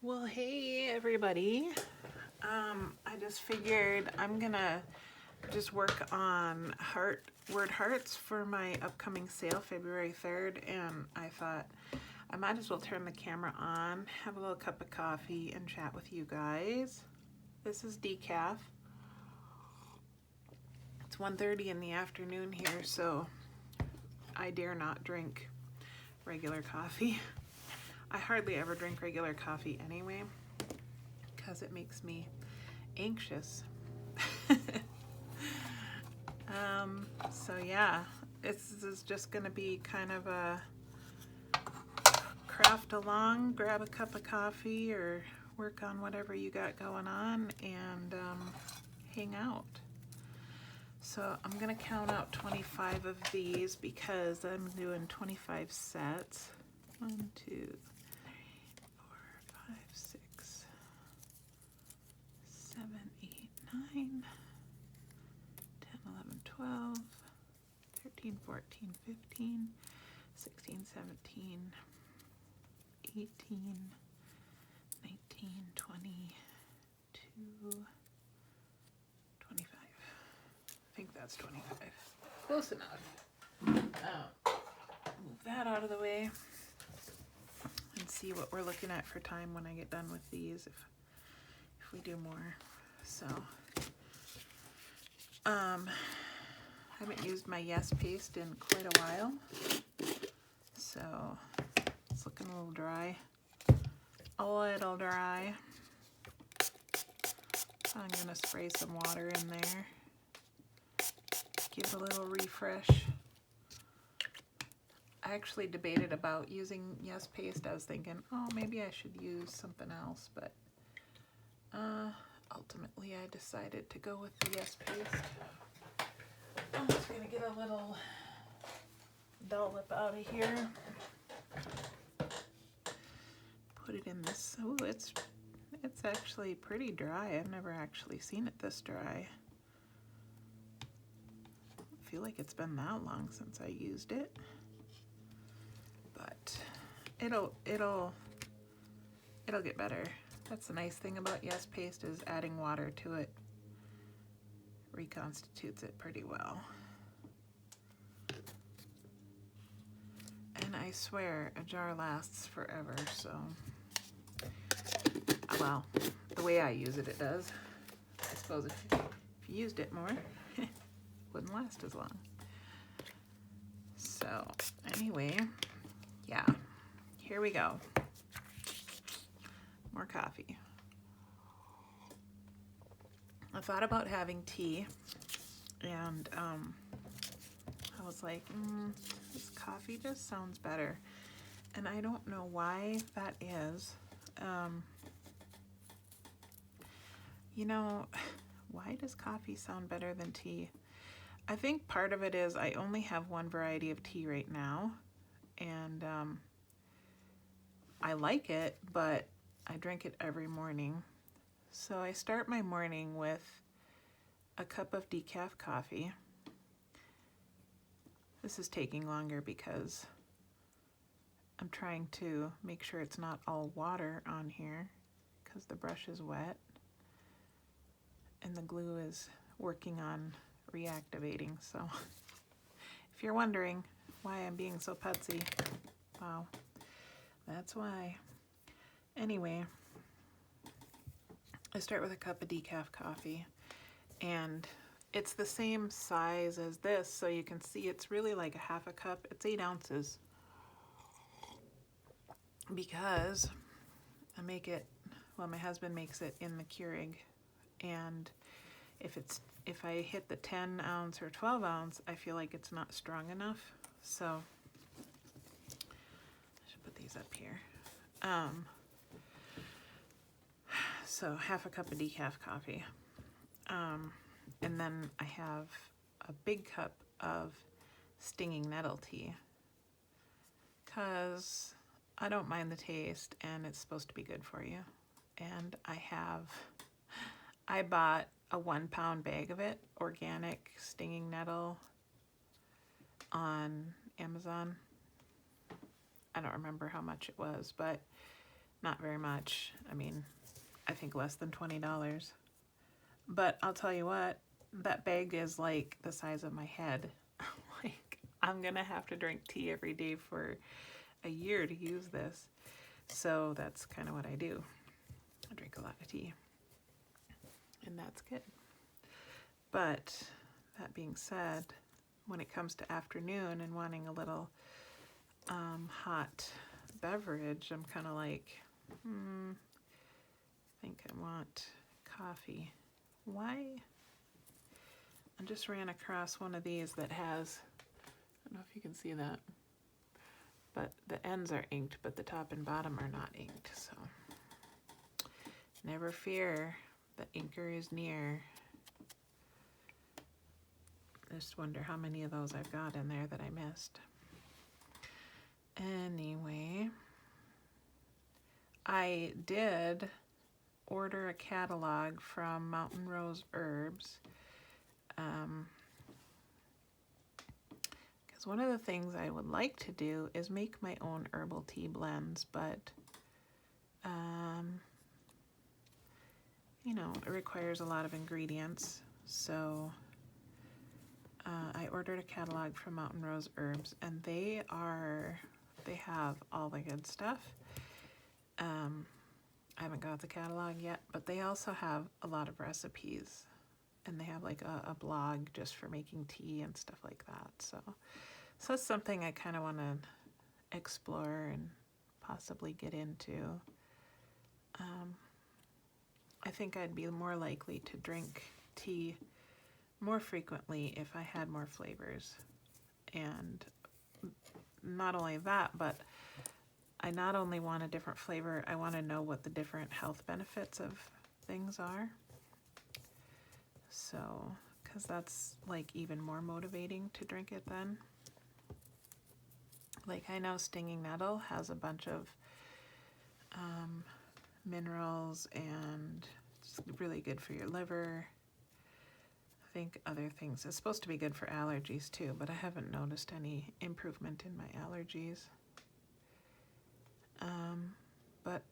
Well, hey everybody. I just figured I'm gonna just work on word hearts for my upcoming sale February 3rd, and I thought I might as well turn the camera on, have a little cup of coffee, and chat with you guys. This is decaf. It's 1:30 in the afternoon here, so I dare not drink regular coffee. I hardly ever drink regular coffee anyway, because it makes me anxious. So yeah, this is just gonna be kind of a craft along, grab a cup of coffee or work on whatever you got going on, and hang out. So I'm gonna count out 25 of these because I'm doing 25 sets. 1, 2, 3, 4, 5, 6, 7, 8, 9, 10, 11, 12, 13, 14, 15, 16, 17, 18, 19, 20, 25. I think that's 25. Close enough. Move that out of the way and see what we're looking at for time when I get done with these, if we do more. So haven't used my Yes paste in quite a while, so it's looking a little dry. So I'm gonna spray some water in there, give it a little refresh. I actually debated about using Yes paste. I was thinking, oh, maybe I should use something else, but ultimately I decided to go with the Yes paste. I'm just gonna get a little dollop out of here. Put it in this. Oh, it's actually pretty dry. I've never actually seen it this dry. I feel like it's been that long since I used it, but it'll get better. That's the nice thing about Yes paste, is adding water to it reconstitutes it pretty well. And I swear a jar lasts forever, so well, the way I use it, it does. I suppose if you used it more, it wouldn't last as long. So anyway, yeah, here we go. More coffee. I thought about having tea, and I was like, this coffee just sounds better. And I don't know why that is. You know, why does coffee sound better than tea? I think part of it is I only have one variety of tea right now, and I like it, but I drink it every morning. So I start my morning with a cup of decaf coffee. This is taking longer because I'm trying to make sure it's not all water on here, because the brush is wet and the glue is working on reactivating. So if you're wondering why I'm being so putsy, wow, that's why. Anyway, I start with a cup of decaf coffee, and it's the same size as this, so you can see it's really like a half a cup. It's 8 ounces because I make it, well, my husband makes it in the Keurig, and if I hit the 10 ounce or 12 ounce, I feel like it's not strong enough. So I should put these up here. So half a cup of decaf coffee. And then I have a big cup of stinging nettle tea, because I don't mind the taste and it's supposed to be good for you. And I bought a 1 pound bag of it, organic stinging nettle, on Amazon. I don't remember how much it was, but Not very much. I mean, I think less than $20. But I'll tell you what, that bag is like the size of my head. Like, I'm gonna have to drink tea every day for a year to use this. So that's kind of what I do. I drink a lot of tea. And that's good. But that being said, when it comes to afternoon and wanting a little hot beverage, I'm kind of like, I think I want coffee. Why? I just ran across one of these that has, I don't know if you can see that, but the ends are inked, but the top and bottom are not inked. So never fear, the inker is near. I just wonder how many of those I've got in there that I missed. Anyway, I did order a catalog from Mountain Rose Herbs. Because one of the things I would like to do is make my own herbal tea blends, but you know, it requires a lot of ingredients. So I ordered a catalog from Mountain Rose Herbs, and they have all the good stuff. I haven't got the catalog yet, but they also have a lot of recipes, and they have like a blog just for making tea and stuff like that. So that's something I kind of want to explore and possibly get into. I think I'd be more likely to drink tea more frequently if I had more flavors. And not only that, but I not only want a different flavor, I want to know what the different health benefits of things are. So, because that's like even more motivating to drink it then. Like, I know stinging nettle has a bunch of minerals, and it's really good for your liver. I think other things. It's supposed to be good for allergies too, but I haven't noticed any improvement in my allergies. But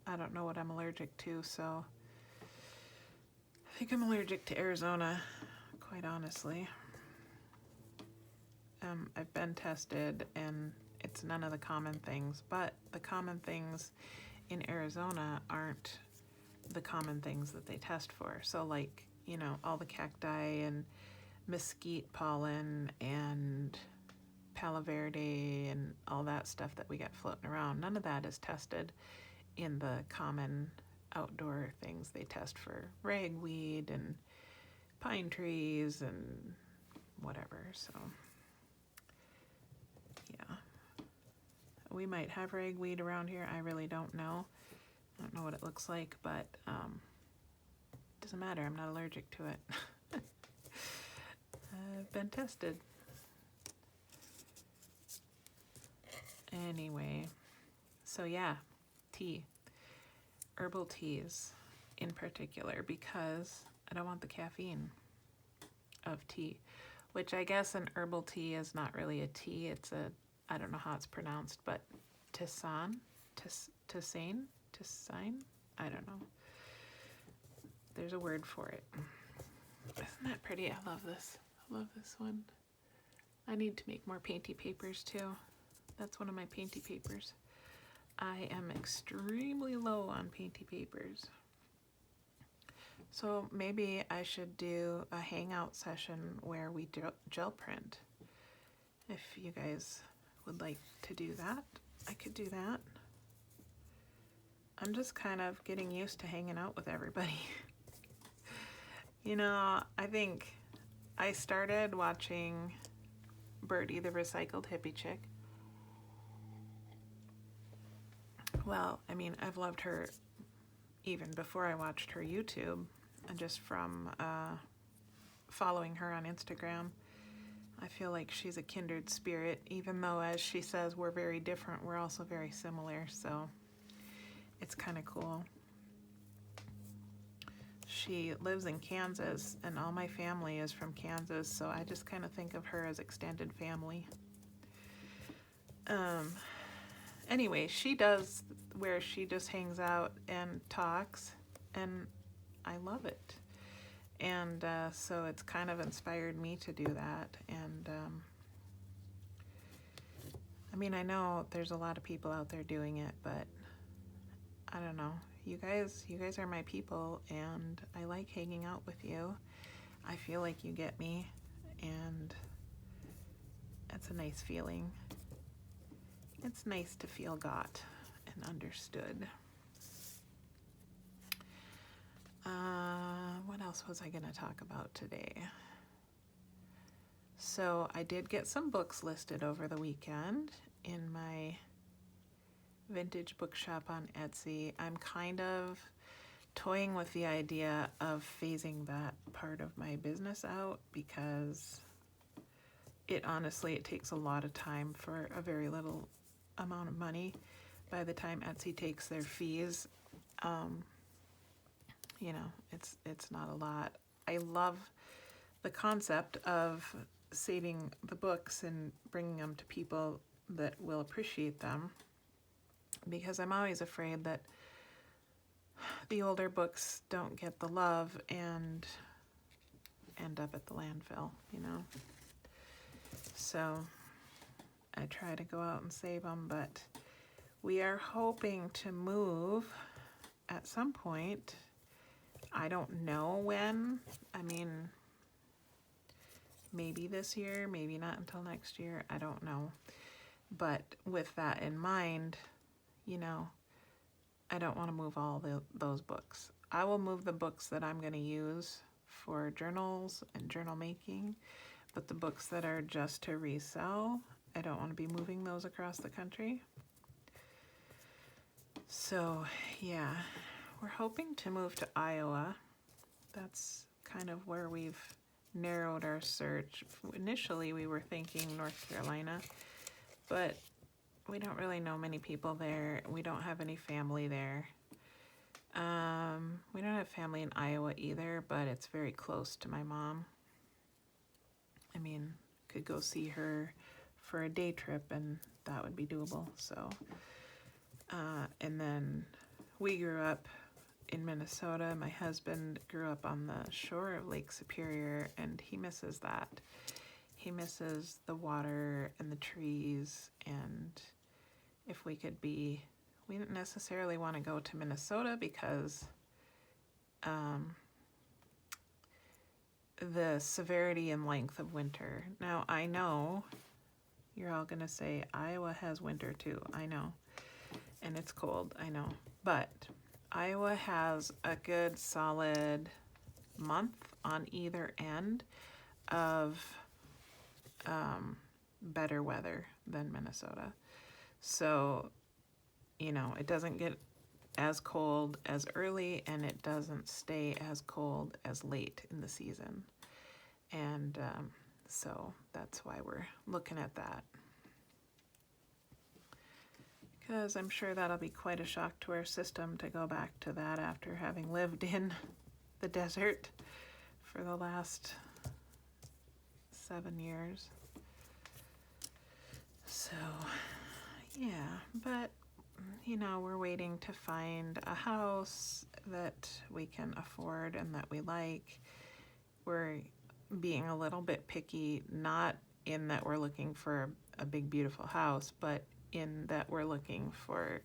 I don't know what I'm allergic to, so I think I'm allergic to Arizona, quite honestly. I've been tested, and it's none of the common things, but the common things in Arizona aren't the common things that they test for. So like, you know, all the cacti and mesquite pollen and Palo Verde and all that stuff that we get floating around, none of that is tested in the common outdoor things. They test for ragweed and pine trees and whatever. So yeah, we might have ragweed around here. I really don't know. I don't know what it looks like, but it doesn't matter. I'm not allergic to it. I've been tested. Anyway, so yeah, tea. Herbal teas in particular, because I don't want the caffeine of tea, which I guess an herbal tea is not really a tea. It's a, I don't know how it's pronounced, but tisane, I don't know. There's a word for it. Isn't that pretty? I love this. I love this one. I need to make more painty papers too. That's one of my painty papers. I am extremely low on painty papers. So maybe I should do a hangout session where we gel print. If you guys would like to do that, I could do that. I'm just kind of getting used to hanging out with everybody. You know, I think I started watching Birdie, the recycled hippie chick. Well, I mean, I've loved her even before I watched her YouTube, and just from following her on Instagram. I feel like she's a kindred spirit, even though, as she says, we're very different, we're also very similar, so it's kind of cool. She lives in Kansas, and all my family is from Kansas, so I just kind of think of her as extended family. Anyway, she does where she just hangs out and talks, and I love it. And so it's kind of inspired me to do that. And I mean, I know there's a lot of people out there doing it, but I don't know. You guys are my people, and I like hanging out with you. I feel like you get me, and it's a nice feeling. It's nice to feel got and understood. What else was I going to talk about today? So I did get some books listed over the weekend in my vintage bookshop on Etsy. I'm kind of toying with the idea of phasing that part of my business out, because it takes a lot of time for a very little amount of money. By the time Etsy takes their fees, it's not a lot. I love the concept of saving the books and bringing them to people that will appreciate them, because I'm always afraid that the older books don't get the love and end up at the landfill, So I try to go out and save them, but we are hoping to move at some point. I don't know when. I mean, maybe this year, maybe not until next year. I don't know. But with that in mind, I don't want to move all those books. I will move the books that I'm going to use for journals and journal making, but the books that are just to resell, I don't want to be moving those across the country. So, yeah, we're hoping to move to Iowa. That's kind of where we've narrowed our search. Initially, we were thinking North Carolina, but we don't really know many people there. We don't have any family there. We don't have family in Iowa either, but it's very close to my mom. I mean, could go see her for a day trip, and that would be doable. So, and then we grew up in Minnesota. My husband grew up on the shore of Lake Superior, and he misses that. He misses the water and the trees, and if we could we didn't necessarily want to go to Minnesota because the severity and length of winter. Now, I know you're all going to say Iowa has winter too. I know. And it's cold. I know. But Iowa has a good solid month on either end of better weather than Minnesota. So, it doesn't get as cold as early, and it doesn't stay as cold as late in the season. And so that's why we're looking at that. Because I'm sure that'll be quite a shock to our system to go back to that after having lived in the desert for the last 7 years. So, yeah, but we're waiting to find a house that we can afford and that we like. We're being a little bit picky, not in that we're looking for a big, beautiful house, but in that we're looking for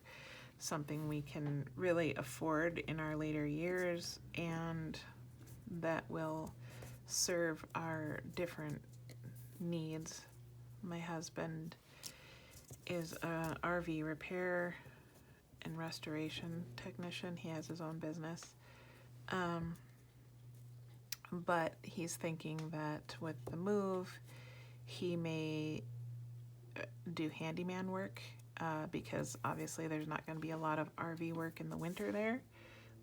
something we can really afford in our later years and that will serve our different needs. My husband is a RV repair and restoration technician. He has his own business. But he's thinking that with the move, he may do handyman work because obviously there's not going to be a lot of RV work in the winter there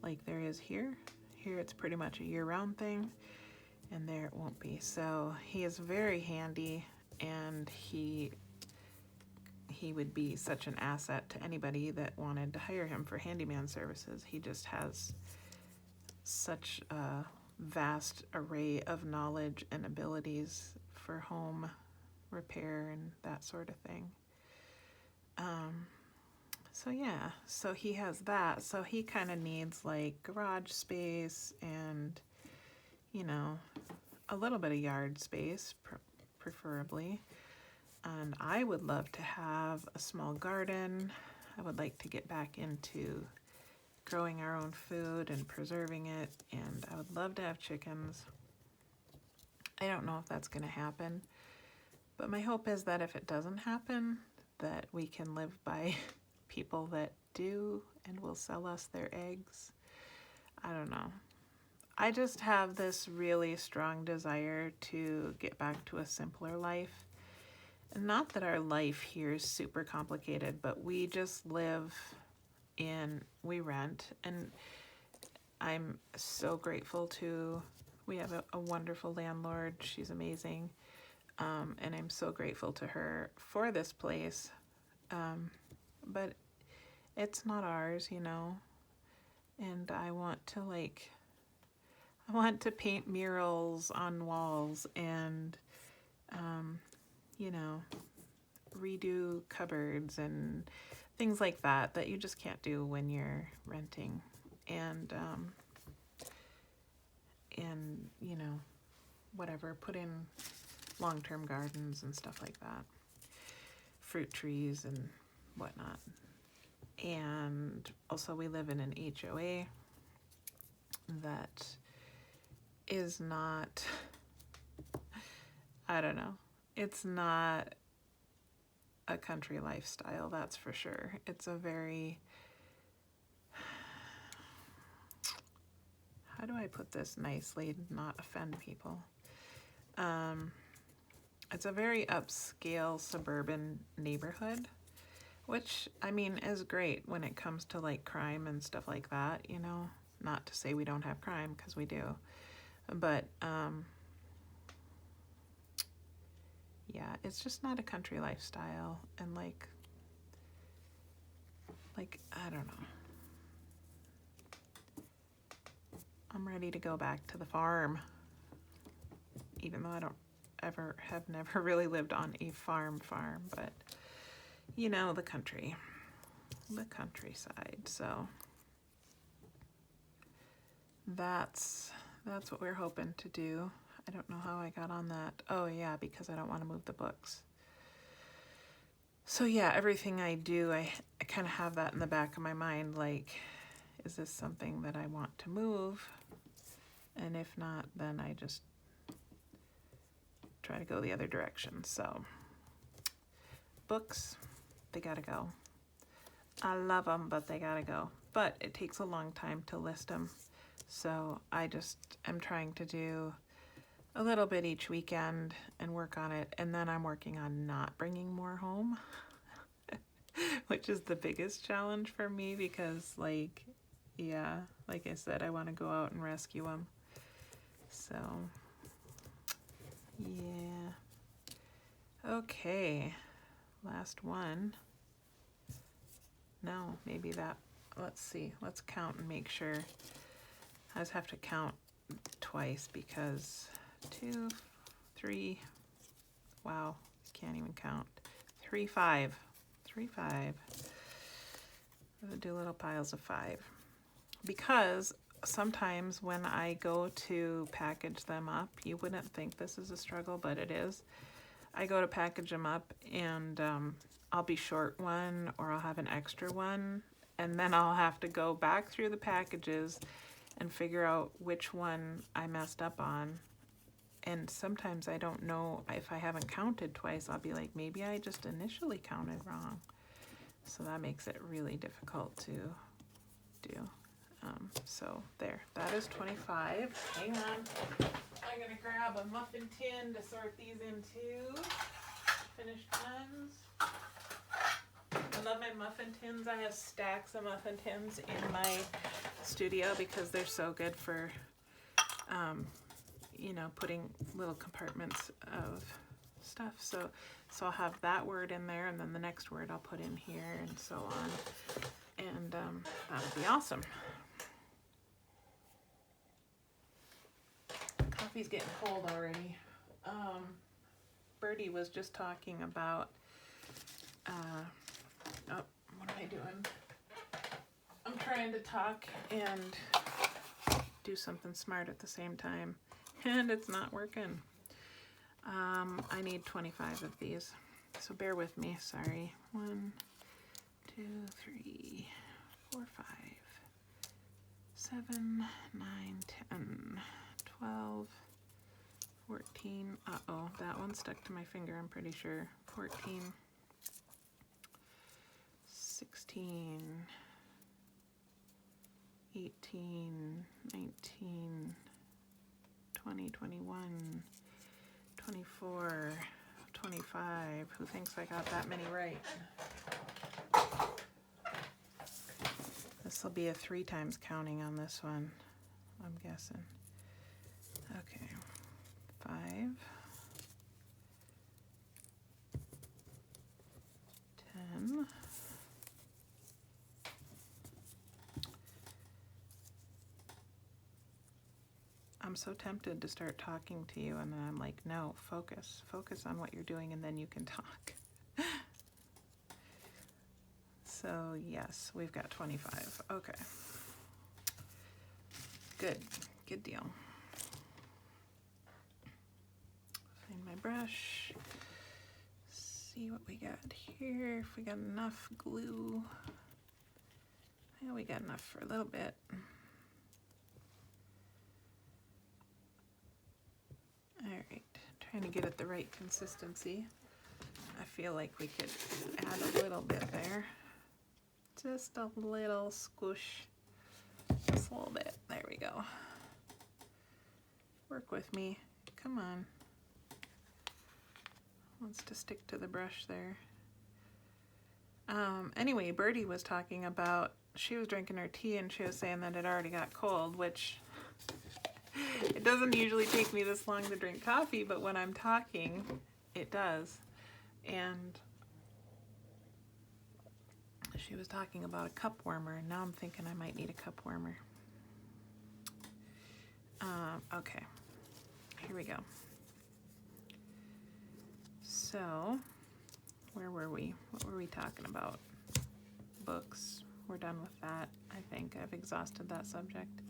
like there is here. Here it's pretty much a year-round thing, and there it won't be. So he is very handy, and he would be such an asset to anybody that wanted to hire him for handyman services. He just has such a vast array of knowledge and abilities for home repair and that sort of thing. So yeah, so he has that. So he kind of needs like garage space and, you know, a little bit of yard space, preferably. And I would love to have a small garden. I would like to get back into growing our own food and preserving it. And I would love to have chickens. I don't know if that's going to happen. But my hope is that if it doesn't happen, that we can live by people that do and will sell us their eggs. I don't know. I just have this really strong desire to get back to a simpler life. And not that our life here is super complicated, but we just live we rent. And I'm so grateful we have a wonderful landlord. She's amazing. And I'm so grateful to her for this place. But it's not ours, you know. And I want to paint murals on walls and, you know, redo cupboards and things like that you just can't do when you're renting. And you know, whatever, put in long-term gardens and stuff like that, fruit trees and whatnot. And also we live in an HOA that is not, I don't know, it's not a country lifestyle, that's for sure. It's a very, how do I put this nicely, not offend people? It's a very upscale suburban neighborhood, which, I mean, is great when it comes to like crime and stuff like that, you know. Not to say we don't have crime, because we do. But, yeah, it's just not a country lifestyle. And like, I don't know. I'm ready to go back to the farm. Even though I have never really lived on a farm, but, you know, the countryside. So that's what we're hoping to do. I don't know how I got on that. Oh yeah, because I don't want to move the books. So yeah, everything I do, I kind of have that in the back of my mind, like, is this something that I want to move? And if not, then I just try to go the other direction. So books, they gotta go. I love them, but they gotta go. But it takes a long time to list them. So I just am trying to do a little bit each weekend and work on it. And then I'm working on not bringing more home, which is the biggest challenge for me because, like, yeah, like I said, I want to go out and rescue them. So, yeah. Okay, last one. No, maybe that, let's see, let's count and make sure. I just have to count twice because 2, 3, wow, can't even count. 3, 5. I'm gonna do little piles of 5. Because sometimes when I go to package them up, you wouldn't think this is a struggle, but it is. I go to package them up and I'll be short one or I'll have an extra one, and then I'll have to go back through the packages and figure out which one I messed up on. And sometimes I don't know, if I haven't counted twice, I'll be like, maybe I just initially counted wrong. So that makes it really difficult to do. So there, that is 25. Hang on, I'm gonna grab a muffin tin to sort these into. Finished ones. I love my muffin tins. I have stacks of muffin tins in my studio because they're so good for, you know, putting little compartments of stuff. So I'll have that word in there, and then the next word I'll put in here, and so on. And that would be awesome. Coffee's getting cold already. Birdie was just talking about, oh, What am I doing? I'm trying to talk and do something smart at the same time, and it's not working. I need 25 of these, so bear with me. Sorry. 1, 2, 3, 4, 5, 7, 9, 10, 12, 14. Uh-oh, that one stuck to my finger, I'm pretty sure. 14, 16, 18, 19, 20, 21, 24, 25. Who thinks I got that many right? This will be a 3 times counting on this one, I'm guessing. Okay, 5, 10, 'I'm so tempted to start talking to you, and then I'm like, no, focus on what you're doing, and then you can talk. So yes, we've got 25. Okay, good deal. Find my brush, see what we got here, if we got enough glue. Yeah, we got enough for a little bit. All right, trying to get it the right consistency. I feel like we could add a little bit there. Just a little squish, just a little bit. There we go. Work with me, come on. Wants to stick to the brush there. Anyway, Birdie was talking about, she was drinking her tea and she was saying that it already got cold, which it doesn't usually take me this long to drink coffee, but when I'm talking, it does. And she was talking about a cup warmer, and now I'm thinking I might need a cup warmer. Okay, here we go. So, where were we? What were we talking about? Books. We're done with that. I think I've exhausted that subject.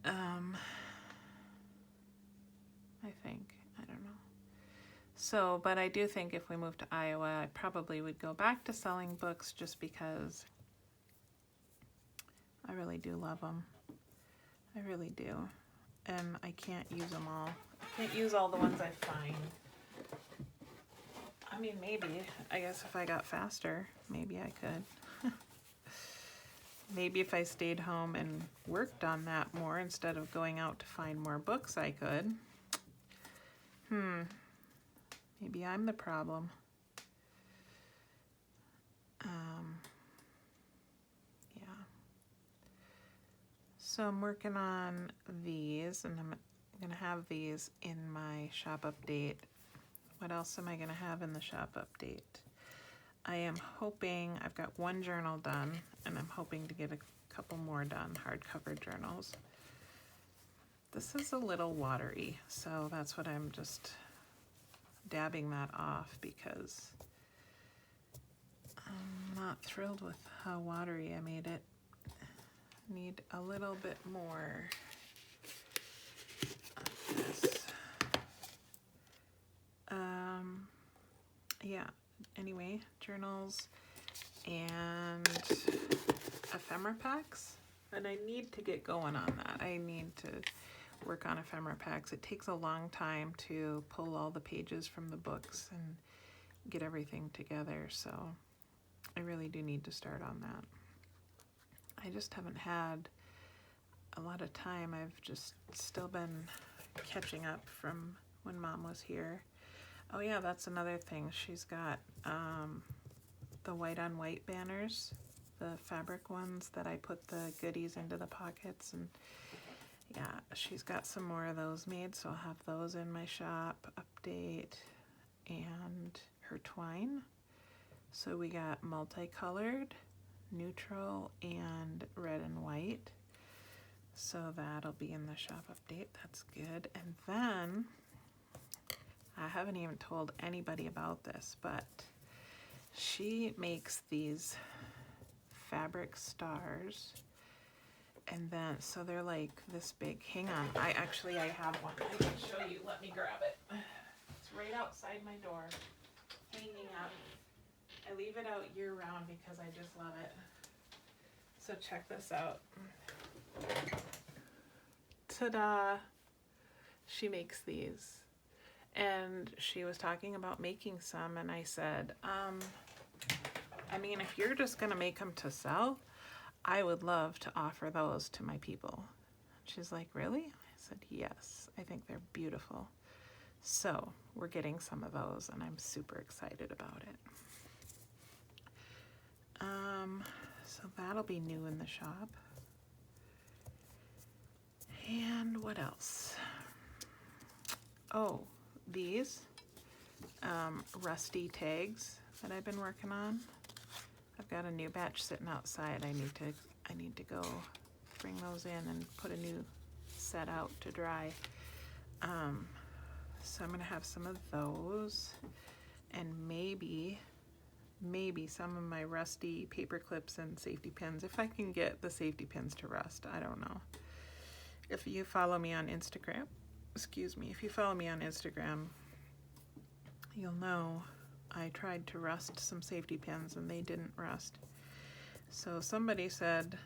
I think. I don't know. So, but I do think if we moved to Iowa, I probably would go back to selling books just because I really do love them. I really do. And I can't use them all. I can't use all the ones I find. I mean, maybe. I guess if I got faster, maybe I could. Maybe if I stayed home and worked on that more instead of going out to find more books, I could. Maybe I'm the problem. Yeah. So I'm working on these, and I'm going to have these in my shop update. What else am I going to have in the shop update? I am hoping, I've got 1 journal done, and I'm hoping to get a couple more done, hardcover journals. This is a little watery, so that's what I'm just dabbing that off because I'm not thrilled with how watery I made it. Need a little bit more of this. Yeah, anyway, journals and ephemera packs, and I need to get going on that. I need to work on ephemera packs. It takes a long time to pull all the pages from the books and get everything together, so I really do need to start on that. I just haven't had a lot of time. I've just still been catching up from when Mom was here. Oh yeah, that's another thing. She's got the white on white banners, the fabric ones that I put the goodies into the pockets, and yeah, she's got some more of those made, so I'll have those in my shop update. And her twine. So we got multicolored, neutral, and red and white. So that'll be in the shop update. That's good. And then I haven't even told anybody about this, but She makes these fabric stars, and then so they're like this big. Hang on, I have one. I can show you. Let me grab it. It's right outside my door, hanging up. I leave it out year round because I just love it. So check this out. Ta-da! She makes these. And she was talking about making some, and I said, I mean, if you're just gonna make them to sell, I would love to offer those to my people. She's like, really? I said, yes, I think they're beautiful. So we're getting some of those, and I'm super excited about it. So that'll be new in the shop. And what else? Oh, these rusty tags that I've been working on. I've got a new batch sitting outside. I need to go bring those in and put a new set out to dry. So I'm gonna have some of those, and maybe some of my rusty paper clips and safety pins, if I can get the safety pins to rust. I don't know. If you follow me on Instagram, if you follow me on Instagram, you'll know I tried to rust some safety pins and they didn't rust. So somebody said,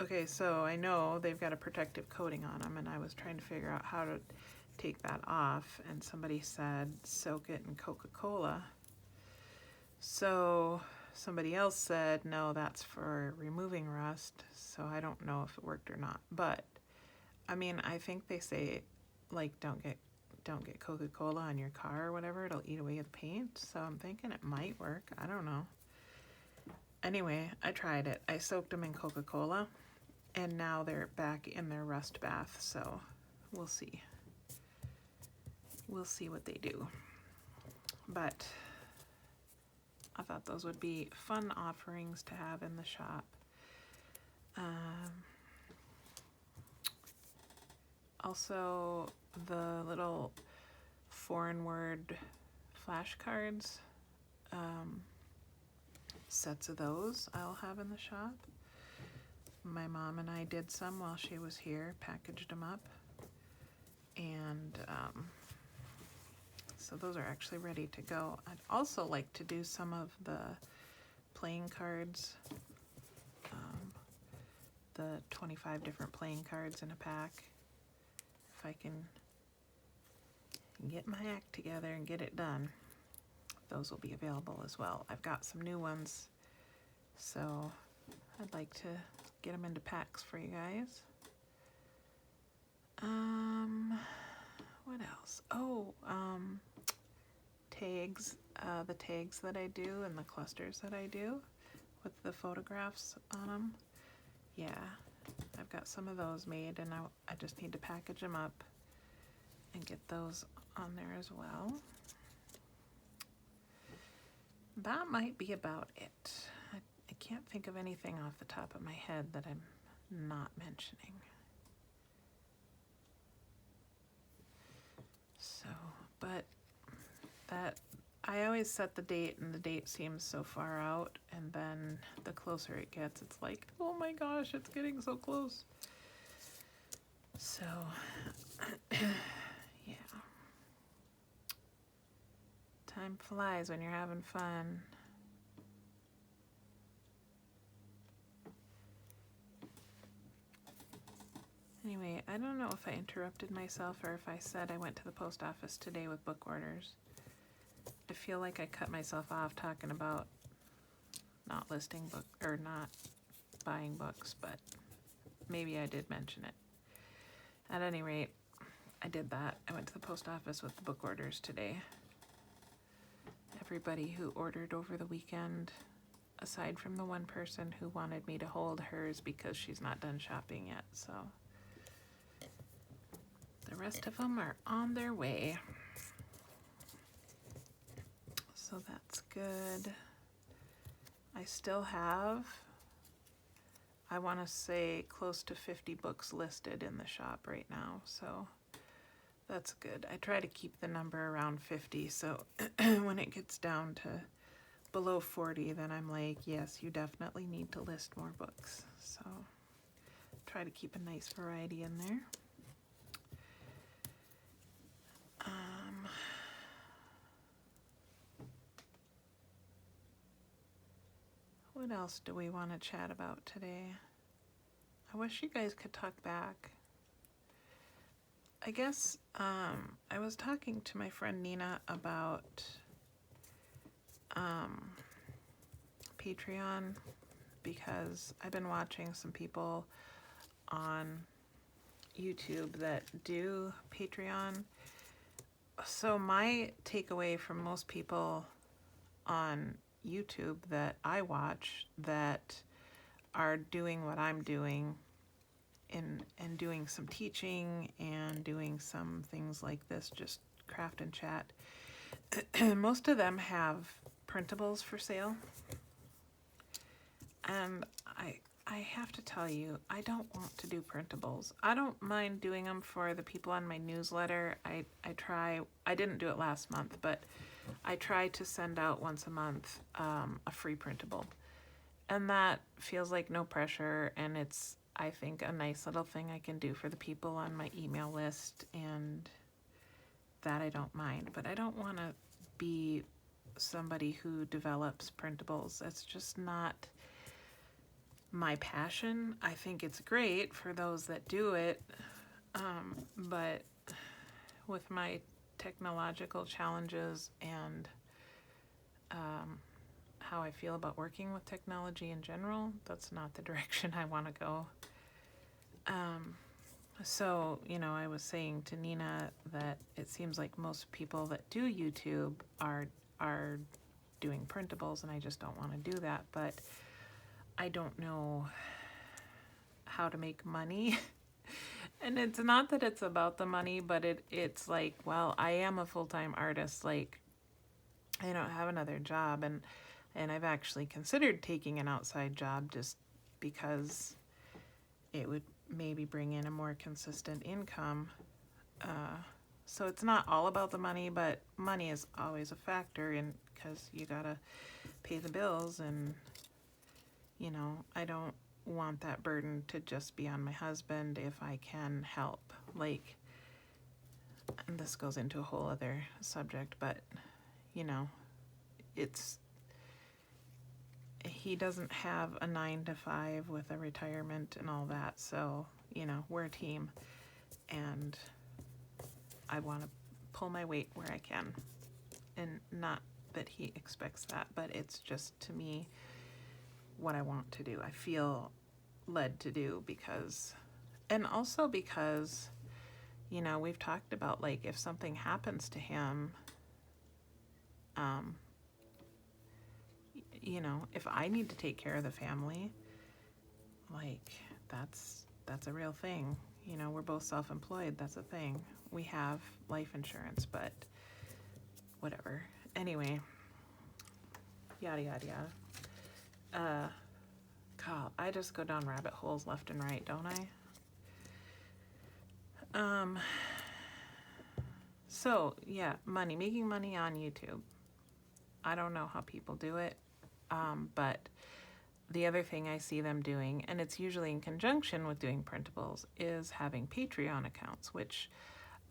okay, so I know they've got a protective coating on them, and I was trying to figure out how to take that off, and somebody said soak it in Coca-Cola. So somebody else said, no, that's for removing rust, so I don't know if it worked or not. But I mean, I think they say, like, don't get Coca-Cola on your car or whatever, it'll eat away the paint. So I'm thinking it might work. I don't know. Anyway, I tried it. I soaked them in Coca-Cola, and now they're back in their rust bath, so we'll see. We'll see what they do. But I thought those would be fun offerings to have in the shop. Also, the little foreign word flashcards, sets of those I'll have in the shop. My mom and I did some while she was here, packaged them up, and so those are actually ready to go. I'd also like to do some of the playing cards, the 25 different playing cards in a pack. If I can get my act together and get it done, those will be available as well. I've got some new ones, so I'd like to get them into packs for you guys. What else? Oh, tags, the tags that I do and the clusters that I do with the photographs on them. Yeah, I've got some of those made, and I just need to package them up and get those on there as well. That might be about it. I can't think of anything off the top of my head that I'm not mentioning. So, but that, I always set the date, and the date seems so far out, and then the closer it gets, it's like, oh my gosh, it's getting so close. So, yeah. Time flies when you're having fun. Anyway, I don't know if I interrupted myself or if I said I went to the post office today with book orders. I feel like I cut myself off talking about not listing book or not buying books, but maybe I did mention it. At any rate, I did that. I went to the post office with the book orders today. Everybody who ordered over the weekend, aside from the one person who wanted me to hold hers because she's not done shopping yet, so the rest of them are on their way. So that's good. I still have, I want to say, close to 50 books listed in the shop right now, so that's good. I try to keep the number around 50, so when it gets down to below 40, then I'm like, yes, you definitely need to list more books. So try to keep a nice variety in there. What else do we want to chat about today? I wish you guys could talk back. I guess I was talking to my friend Nina about Patreon, because I've been watching some people on YouTube that do Patreon. So my takeaway from most people on YouTube that I watch that are doing what I'm doing and doing some teaching and doing some things like this, just craft and chat, most of them have printables for sale. And I have to tell you, I don't want to do printables. I don't mind doing them for the people on my newsletter. I didn't do it last month, but I try to send out once a month a free printable. And that feels like no pressure, and it's, I think, a nice little thing I can do for the people on my email list, and that I don't mind. But I don't want to be somebody who develops printables. That's just not my passion. I think it's great for those that do it, but with my technological challenges and how I feel about working with technology in general, that's not the direction I want to go. So, I was saying to Nina that it seems like most people that do YouTube are doing printables, and I just don't want to do that. But I don't know how to make money. And it's not that it's about the money, but it's like, well, I am a full-time artist. Like, I don't have another job, and I've actually considered taking an outside job just because it would maybe bring in a more consistent income. So it's not all about the money, but money is always a factor, and because you gotta pay the bills, and I don't want that burden to just be on my husband if I can help. Like, and this goes into a whole other subject, but he doesn't have a 9-to-5 with a retirement and all that, so we're a team, and I want to pull my weight where I can. And not that he expects that, but it's just, to me, what I want to do. I feel led to do because we've talked about, like, if something happens to him, if I need to take care of the family, like, that's a real thing. We're both self-employed. That's a thing. We have life insurance, but whatever. Anyway, yada, yada, yada. God, I just go down rabbit holes left and right, don't I? So, yeah, making money on YouTube. I don't know how people do it, but the other thing I see them doing, and it's usually in conjunction with doing printables, is having Patreon accounts, which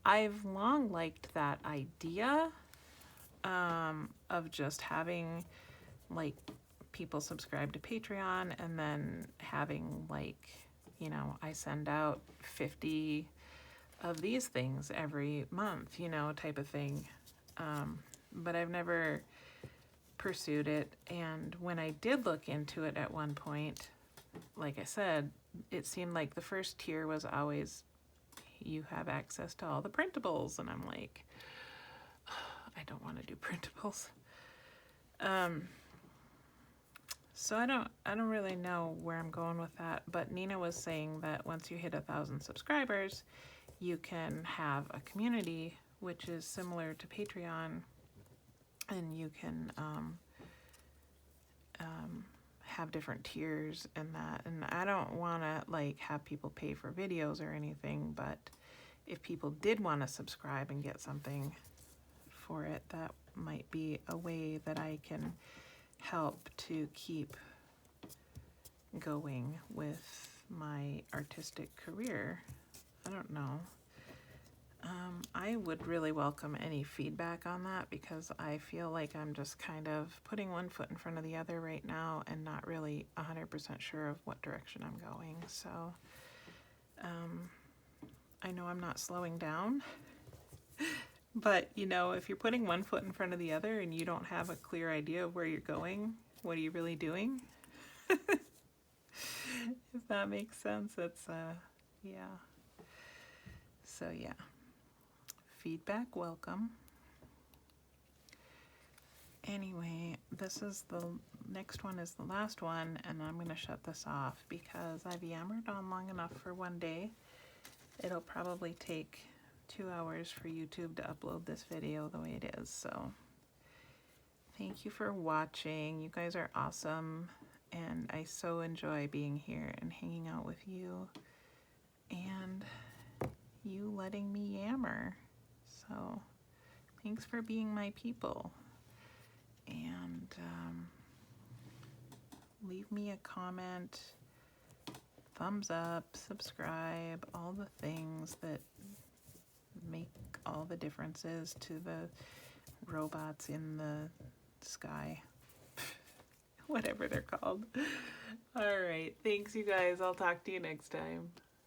I've long liked that idea of just having, like, people subscribe to Patreon, and then having, like, I send out 50 of these things every month, type of thing. But I've never pursued it, and when I did look into it at one point, like I said, it seemed like the first tier was always, you have access to all the printables, and I'm like, I don't want to do printables. So I don't really know where I'm going with that, but Nina was saying that once you hit 1,000 subscribers, you can have a community, which is similar to Patreon, and you can have different tiers and that. And I don't want to, like, have people pay for videos or anything, but if people did want to subscribe and get something for it, that might be a way that I can help to keep going with my artistic career. I don't know. I would really welcome any feedback on that, because I feel like I'm just kind of putting one foot in front of the other right now and not really 100% sure of what direction I'm going. So I know I'm not slowing down, but you know, if you're putting one foot in front of the other and you don't have a clear idea of where you're going, what are you really doing? If that makes sense, it's yeah. So yeah, feedback welcome. Anyway, this is the next one is the last one, and I'm gonna shut this off because I've yammered on long enough for one day. It'll probably take 2 hours for YouTube to upload this video the way it is. So thank you for watching. You guys are awesome, and I so enjoy being here and hanging out with you and you letting me yammer. So thanks for being my people, and leave me a comment, thumbs up, subscribe, all the things that make all the differences to the robots in the sky. Whatever they're called. All right, thanks you guys. I'll talk to you next time.